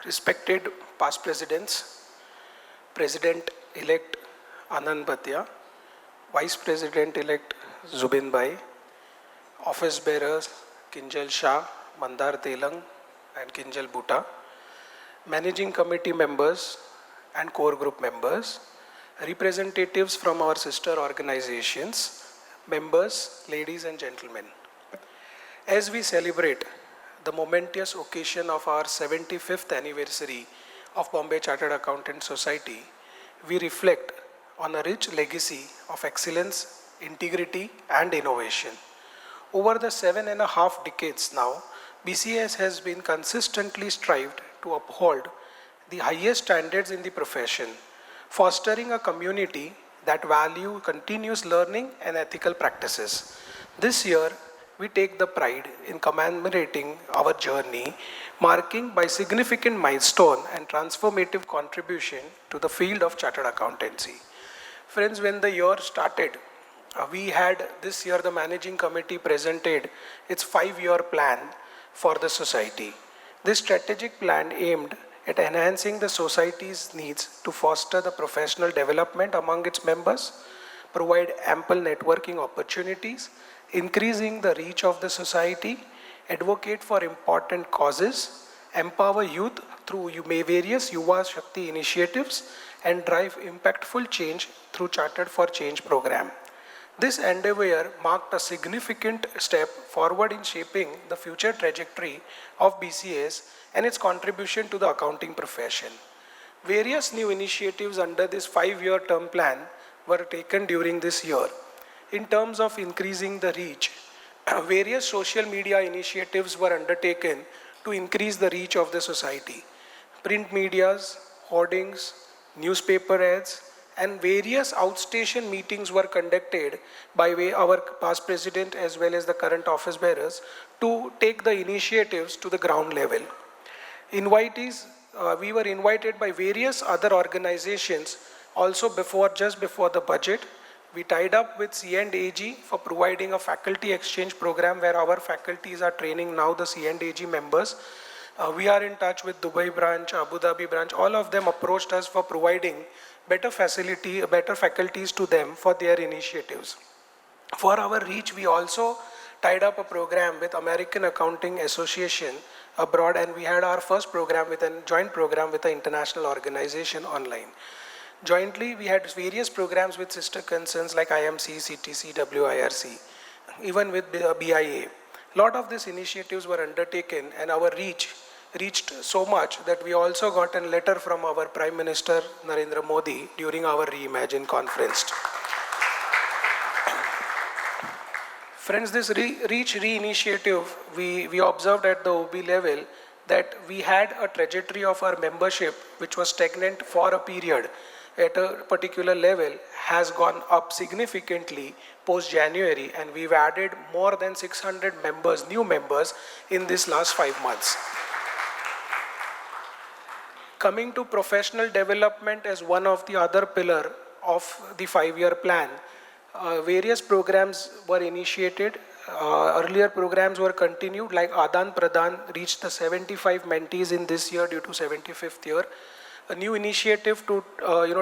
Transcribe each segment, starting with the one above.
Respected past presidents, President-elect Anand Bhatia, Vice President-elect Zubin Bhai, office bearers Kinjal Shah, Mandar Telang and Kinjal Bhuta, managing committee members and core group members, representatives from our sister organizations, members, ladies and gentlemen. As we celebrate the momentous occasion of our 75th anniversary of Bombay Chartered Accountants Society, we reflect on a rich legacy of excellence, integrity and innovation. Over the 7.5 decades now, BCAS has been consistently strived to uphold the highest standards in the profession, fostering a community that value continuous learning and ethical practices. This year, we take the pride in commemorating our journey, marking by significant milestone and transformative contribution to the field of chartered accountancy. Friends, when the year started, we had this year the managing committee presented its 5-year plan for the society. This strategic plan aimed at enhancing the society's needs to foster the professional development among its members, provide ample networking opportunities, increasing the reach of the society, advocate for important causes, empower youth through various Yuva Shakti initiatives, and drive impactful change through Chartered for Change program. This endeavor marked a significant step forward in shaping the future trajectory of BCAS and its contribution to the accounting profession. Various new initiatives under this 5-year term plan were taken during this year. In terms of increasing the reach, various social media initiatives were undertaken to increase the reach of the society. Print medias, hoardings, newspaper ads, and various outstation meetings were conducted by our past president as well as the current office bearers to take the initiatives to the ground level. Invitees, we were invited by various other organizations also just before the budget. We tied up with C&AG for providing a faculty exchange program where our faculties are training now the C&AG members. We are in touch with Dubai branch, Abu Dhabi branch. All of them approached us for providing better faculties to them for their initiatives. For our reach, we also tied up a program with American Accounting Association abroad, and we had our first program with a joint program with an international organization online. Jointly, we had various programs with sister concerns like IMC, CTC, WIRC, even with BIA. A lot of these initiatives were undertaken and our reach reached so much that we also got a letter from our Prime Minister Narendra Modi during our Reimagine conference. Friends, this Reach initiative, we observed at the OB level that we had a trajectory of our membership which was stagnant for a period at a particular level has gone up significantly post-January, and we've added more than 600 members, new members in this last 5 months. Coming to professional development as one of the other pillar of the 5-year plan, various programs were initiated. Earlier programs were continued, like Adan Pradhan reached the 75 mentees in this year due to 75th year. A new initiative to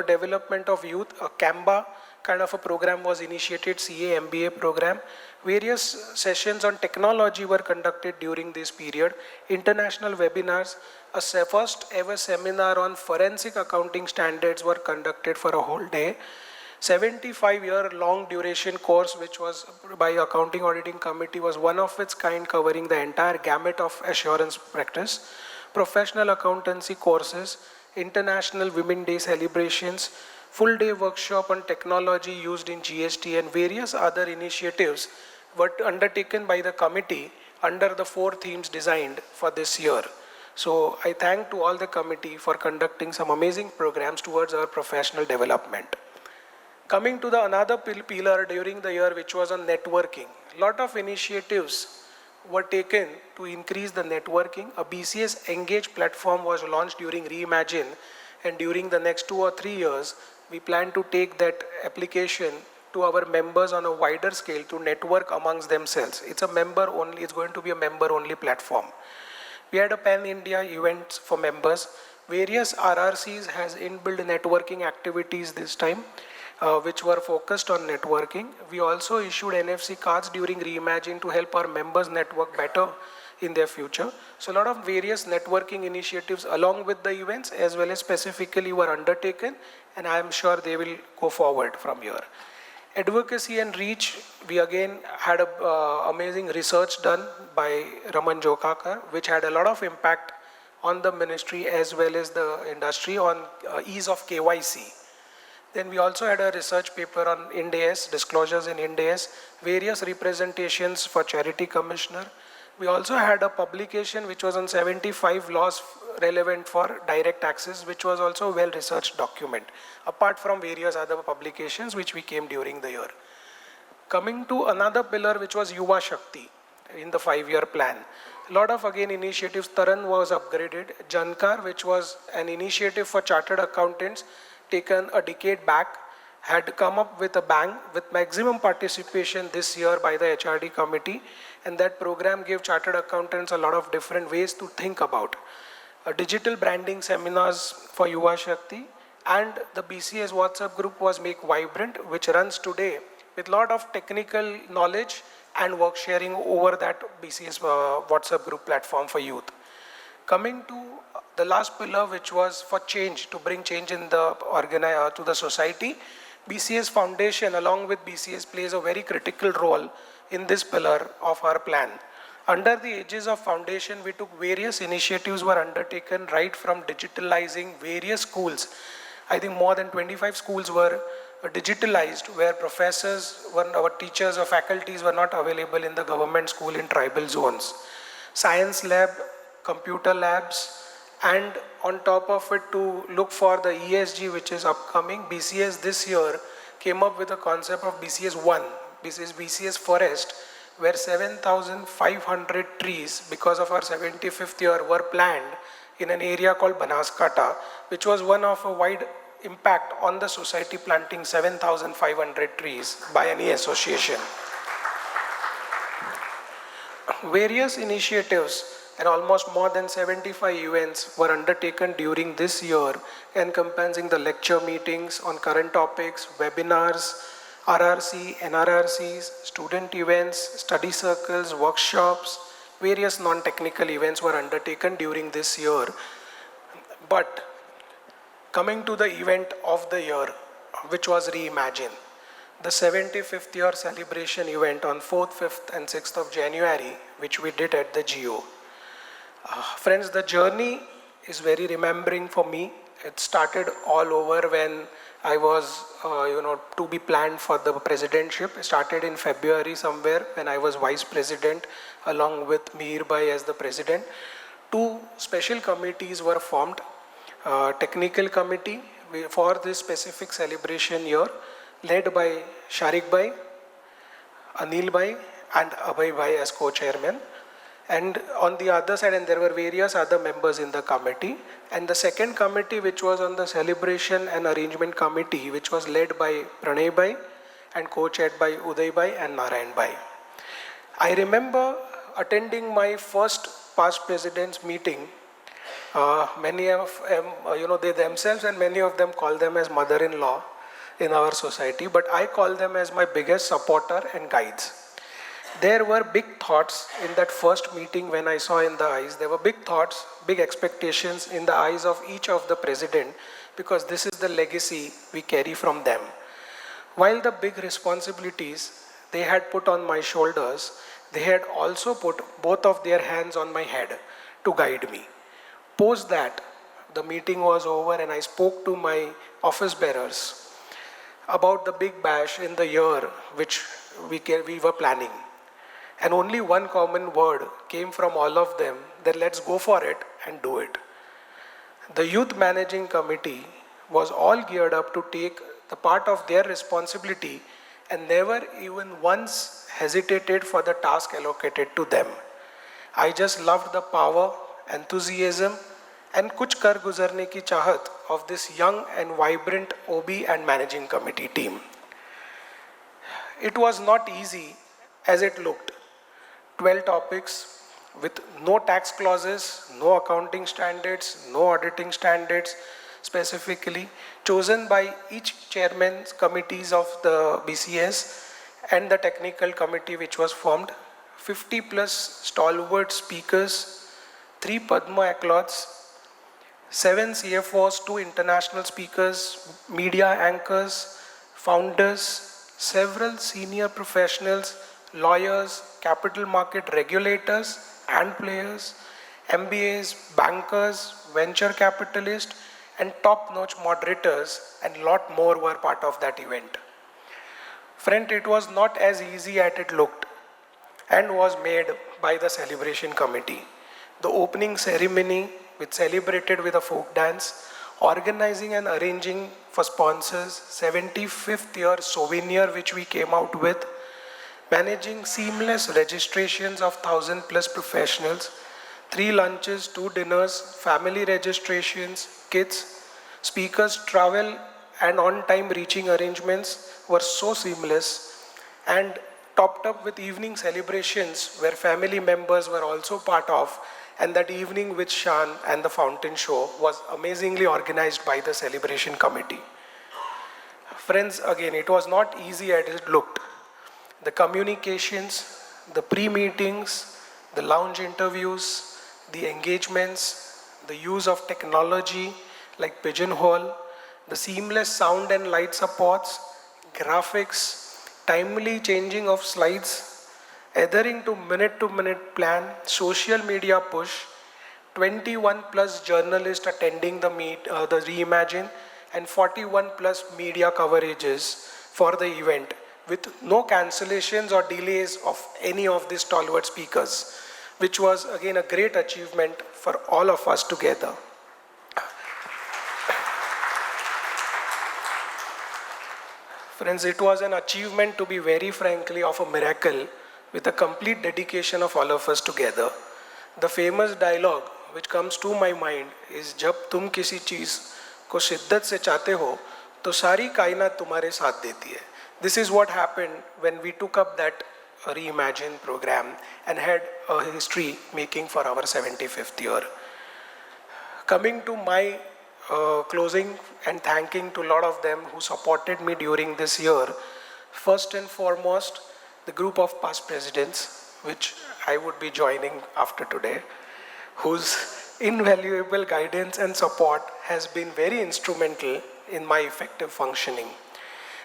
development of youth, a CAMBA kind of a program was initiated, CA MBA program. Various sessions on technology were conducted during this period. International webinars, a first ever seminar on forensic accounting standards were conducted for a whole day. 75-year long duration course which was by Accounting Auditing Committee was one of its kind, covering the entire gamut of assurance practice. Professional accountancy courses, International Women Day celebrations, full day workshop on technology used in GST, and various other initiatives were undertaken by the committee under the 4 themes designed for this year. So I thank to all the committee for conducting some amazing programs towards our professional development. Coming to the another pillar during the year, which was on networking. Lot of initiatives were taken to increase the networking. A BCS Engage platform was launched during Reimagine, and during the next 2 or 3 years, we plan to take that application to our members on a wider scale to network amongst themselves. It's going to be a member only platform. We had a pan-India events for members. Various RRCs has inbuilt networking activities this time, which were focused on networking. We also issued NFC cards during Reimagine to help our members network better in their future. So a lot of various networking initiatives along with the events as well as specifically were undertaken, and I am sure they will go forward from here. Advocacy and reach, we again had a amazing research done by Raman Jokakar, which had a lot of impact on the ministry as well as the industry on ease of KYC. Then we also had a research paper on Ind AS, disclosures in Ind AS, various representations for Charity Commissioner. We also had a publication which was on 75 laws relevant for direct access, which was also a well-researched document, apart from various other publications which we came during the year. Coming to another pillar, which was Yuva Shakti in the 5-year plan. A lot of again initiatives. Taran was upgraded. Jankar, which was an initiative for chartered accountants taken a decade back, had come up with a bang with maximum participation this year by the HRD committee, and that program gave chartered accountants a lot of different ways to think about. Digital branding seminars for Yuva Shakti, and the BCAS WhatsApp group was Make Vibrant, which runs today with a lot of technical knowledge and work sharing over that BCAS WhatsApp group platform for youth. Coming to the last pillar, which was for change, to bring change in the to the society, BCAS Foundation along with BCAS plays a very critical role in this pillar of our plan. Under the aegis of foundation, we took various initiatives were undertaken right from digitalizing various schools. I think more than 25 schools were digitalized where professors, our teachers or faculties were not available in the government school in tribal zones. Science lab, computer labs, and on top of it to look for the ESG which is upcoming, BCAS this year came up with a concept of BCAS 1, BCAS Forest, where 7,500 trees because of our 75th year were planned in an area called Banaskata, which was one of a wide impact on the society, planting 7,500 trees by any association. Various initiatives and almost more than 75 events were undertaken during this year, encompassing the lecture meetings on current topics, webinars, RRC, NRRCs, student events, study circles, workshops, various non-technical events were undertaken during this year. But coming to the event of the year, which was Reimagine, the 75th year celebration event on 4th, 5th and 6th of January, which we did at the GO. Friends, the journey is very remembering for me. It started all over when I was, to be planned for the presidentship. It started in February somewhere when I was vice president along with Mir Bhai as the president. 2 special committees were formed. Technical committee for this specific celebration year led by Sharik Bhai, Anil Bhai and Abhay Bhai as co-chairman. And on the other side, and there were various other members in the committee. And the second committee, which was on the celebration and arrangement committee, which was led by Pranay Bhai and co-chaired by Uday Bhai and Narayan Bhai. I remember attending my first past presidents meeting. Many of them, they themselves and many of them call them as mother-in-law in our society, but I call them as my biggest supporter and guides. There were big thoughts in that first meeting when I saw in the eyes. There were big thoughts, big expectations in the eyes of each of the president, because this is the legacy we carry from them. While the big responsibilities they had put on my shoulders, they had also put both of their hands on my head to guide me. Post that, the meeting was over and I spoke to my office bearers about the big bash in the year which we were planning. And only one common word came from all of them, that let's go for it and do it. The youth managing committee was all geared up to take the part of their responsibility and never even once hesitated for the task allocated to them. I just loved the power, enthusiasm and kuch kar guzarne ki chahat of this young and vibrant OB and managing committee team. It was not easy as it looked. 12 topics, with no tax clauses, no accounting standards, no auditing standards, specifically chosen by each chairman's committees of the BCS and the technical committee which was formed, 50 plus stalwart speakers, 3 Padma accolades, 7 CFOs, 2 international speakers, media anchors, founders, several senior professionals, lawyers, capital market regulators and players, MBAs, bankers, venture capitalists, and top-notch moderators, and lot more were part of that event. Friend, it was not as easy as it looked and was made by the celebration committee. The opening ceremony, which celebrated with a folk dance, organizing and arranging for sponsors, 75th year souvenir which we came out with, managing seamless registrations of 1,000 plus professionals, 3 lunches, 2 dinners, family registrations, kits, speakers travel and on-time reaching arrangements were so seamless, and topped up with evening celebrations where family members were also part of, and that evening with Shan and the fountain show was amazingly organized by the celebration committee. Friends, again, it was not easy as it looked. The communications, the pre-meetings, the lounge interviews, the engagements, the use of technology like Pigeonhole, the seamless sound and light supports, graphics, timely changing of slides, adhering to minute plan, social media push, 21 plus journalists attending the Reimagine, and 41 plus media coverages for the event, with no cancellations or delays of any of these stalwart speakers, which was again a great achievement for all of us together. Friends, it was an achievement, to be very frankly, of a miracle, with a complete dedication of all of us together. The famous dialogue which comes to my mind is, जब तुम किसी चीज़ को शिद्दत से चाहते हो, तो सारी कायनात तुम्हारे साथ देती है. This is what happened when we took up that Reimagine program and had a history making for our 75th year. Coming to my closing and thanking to a lot of them who supported me during this year. First and foremost, the group of past presidents, which I would be joining after today, whose invaluable guidance and support has been very instrumental in my effective functioning.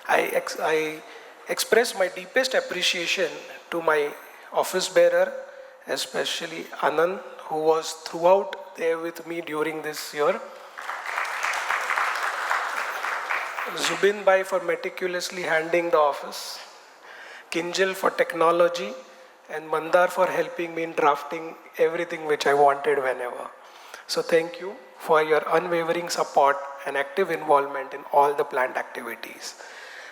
I express my deepest appreciation to my office bearer, especially Anand, who was throughout there with me during this year. Zubin Bhai for meticulously handling the office, Kinjal for technology, and Mandar for helping me in drafting everything which I wanted whenever. So thank you for your unwavering support and active involvement in all the planned activities.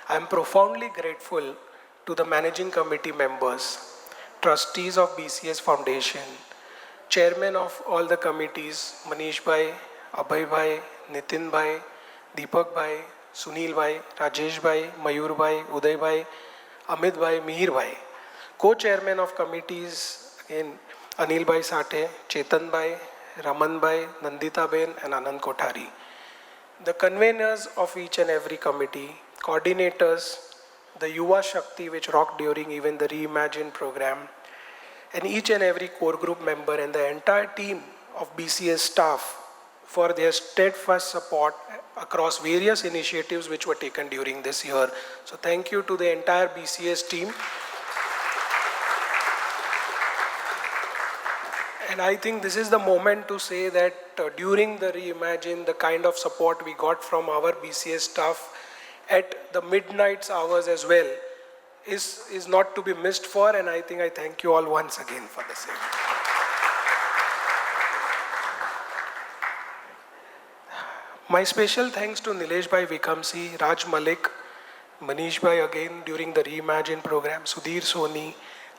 I am profoundly grateful to the managing committee members, trustees of BCS Foundation, chairmen of all the committees, Manish Bhai, Abhay Bhai, Nitin Bhai, Deepak Bhai, Sunil Bhai, Rajesh Bhai, Mayur Bhai, Uday Bhai, Amit Bhai, Mihir Bhai. Co-chairman of committees, again, Anil Bhai Sathe, Chetan Bhai, Raman Bhai, Nandita Ben, and Anand Kothari. The conveners of each and every committee, coordinators, the Yuva Shakti which rocked during even the Reimagine program, and each and every core group member and the entire team of BCS staff for their steadfast support across various initiatives which were taken during this year. So thank you to the entire BCS team. And I think this is the moment to say that during the Reimagine, the kind of support we got from our BCS staff at the midnight hours as well is not to be missed for, and I think I thank you all once again for the same. My special thanks to Nilesh Bhai Vikamsi, Raj Malik, Manish Bhai again during the Reimagine program, Sudhir Soni,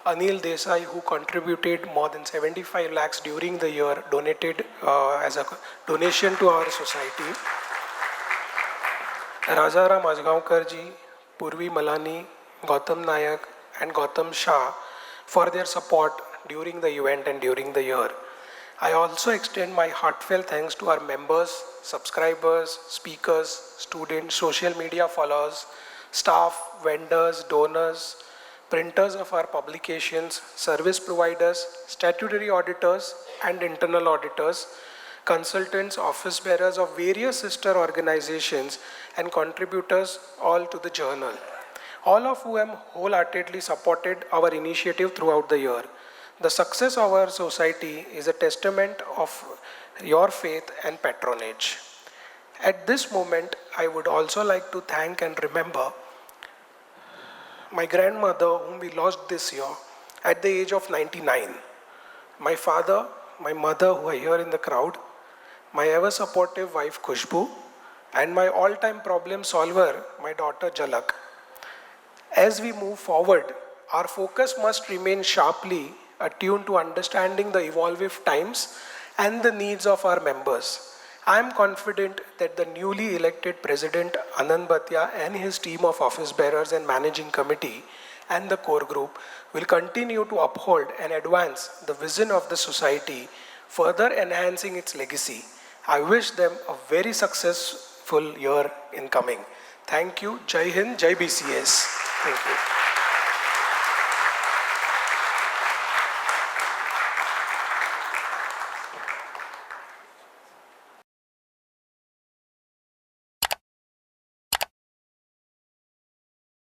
Anil Desai, who contributed more than 75 lakhs during the year, donated as a donation to our society. Rajaram Ajgaonkar ji, Purvi Malani, Gautam Nayak, and Gautam Shah for their support during the event and during the year. I also extend my heartfelt thanks to our members, subscribers, speakers, students, social media followers, staff, vendors, donors, printers of our publications, service providers, statutory auditors and internal auditors, consultants, office bearers of various sister organizations and contributors all to the journal, all of whom wholeheartedly supported our initiative throughout the year. The success of our society is a testament of your faith and patronage. At this moment, I would also like to thank and remember my grandmother, whom we lost this year at the age of 99, my father, my mother, who are here in the crowd, my ever supportive wife Khushbu, and my all-time problem solver, my daughter Jalak. As we move forward, our focus must remain sharply attuned to understanding the evolving times and the needs of our members. I am confident that the newly elected President Anand Bhatia and his team of office bearers and managing committee and the core group will continue to uphold and advance the vision of the society, further enhancing its legacy. I wish them a very successful year in coming. Thank you. Jai Hind, Jai BCAS. Thank you.